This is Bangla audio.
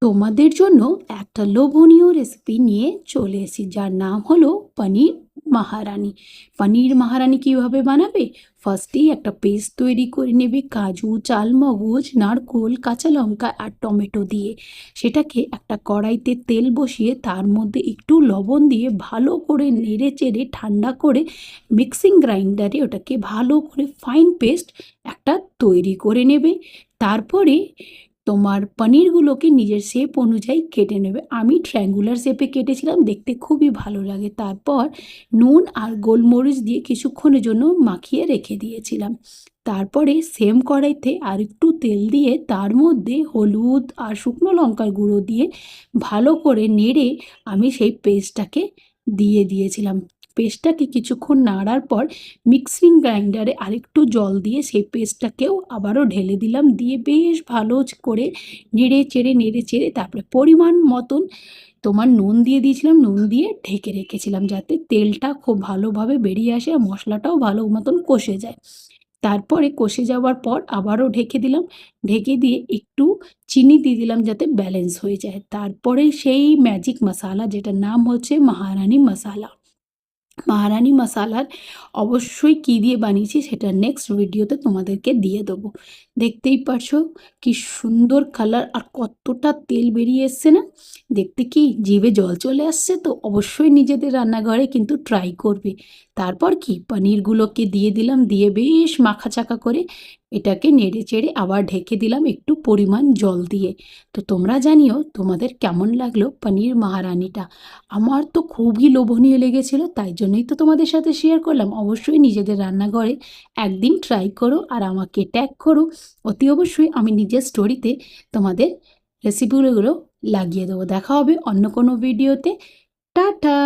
তোমাদের জন্য একটা লোভনীয় রেসিপি নিয়ে চলে এসেছি, যার নাম হলো পনির মহারানি। পনির মহারানি কীভাবে বানাবে? ফার্স্টেই একটা পেস্ট তৈরি করে নেবে কাজু, চালমগজ, নারকোল, কাঁচা লঙ্কা আর টমেটো দিয়ে। সেটাকে একটা কড়াইতে তেল বসিয়ে তার মধ্যে একটু লবণ দিয়ে ভালো করে নেড়ে চেড়ে ঠান্ডা করে মিক্সিং গ্রাইন্ডারে ওটাকে ভালো করে ফাইন পেস্ট একটা তৈরি করে নেবে। তারপরে তোমার পনিরগুলোকে নিজের শেপ অনুযায়ী কেটে নেবে। আমি ট্রায়াঙ্গুলার শেপে কেটেছিলাম, দেখতে খুবই ভালো লাগে। তারপর নুন আর গোলমরিচ দিয়ে কিছুক্ষণের জন্য মাখিয়ে রেখে দিয়েছিলাম। তারপরে সেম কড়াইতে আর একটু তেল দিয়ে তার মধ্যে হলুদ আর শুকনো লঙ্কার গুঁড়ো দিয়ে ভালো করে নেড়ে আমি সেই পেস্টটাকে দিয়ে দিয়েছিলাম। পেস্টটাকে কিছুক্ষণ নাড়ার পর মিক্সিং গ্রাইন্ডারে আরেকটু জল দিয়ে সেই পেস্টটাকেও আবারও ঢেলে দিলাম, দিয়ে বেশ ভালো করে নেড়ে চেড়ে তারপরে পরিমাণ মতন তোমার নুন দিয়ে দিয়েছিলাম, নুন দিয়ে ঢেকে রেখেছিলাম যাতে তেলটা খুব ভালোভাবে বেরিয়ে আসে আর মশলাটাও ভালো মতন কষে যায়। তারপরে কষে যাওয়ার পর আবারও ঢেকে দিলাম, ঢেকে দিয়ে একটু চিনি দিয়ে দিলাম যাতে ব্যালেন্স হয়ে যায়। তারপরে সেই ম্যাজিক মশালা যেটার নাম হচ্ছে মহারানি মশালা। মহারানি মশালার অবশ্যই কী দিয়ে বানিয়েছি সেটা নেক্সট ভিডিওতে তোমাদেরকে দিয়ে দেবো। দেখতেই পারছো কি সুন্দর কালার আর কতটা তেল বেরিয়ে এসছে না, দেখতে কি জিভে জল চলে আসছে। তো অবশ্যই নিজেদের রান্নাঘরে কিন্তু ট্রাই করবে। তারপর কি পনিরগুলোকে দিয়ে দিলাম, দিয়ে বেশ মাখাচাকা করে এটাকে নেড়ে চেড়ে আবার ঢেকে দিলাম একটু পরিমাণ জল দিয়ে। তো তোমরা জানিও তোমাদের কেমন লাগলো পনির মহারানিটা। আমার তো খুবই লোভনীয় লেগেছিল, তাই জন্যই তো তোমাদের সাথে শেয়ার করলাম। অবশ্যই নিজেদের রান্নাঘরে একদিন ট্রাই করো আর আমাকে ট্যাগ করো। অতি অবশ্যই আমি নিজের স্টোরিতে তোমাদের রেসিপিগুলো লাগিয়ে দেবো। দেখা হবে অন্য কোনো ভিডিওতে। টাটা।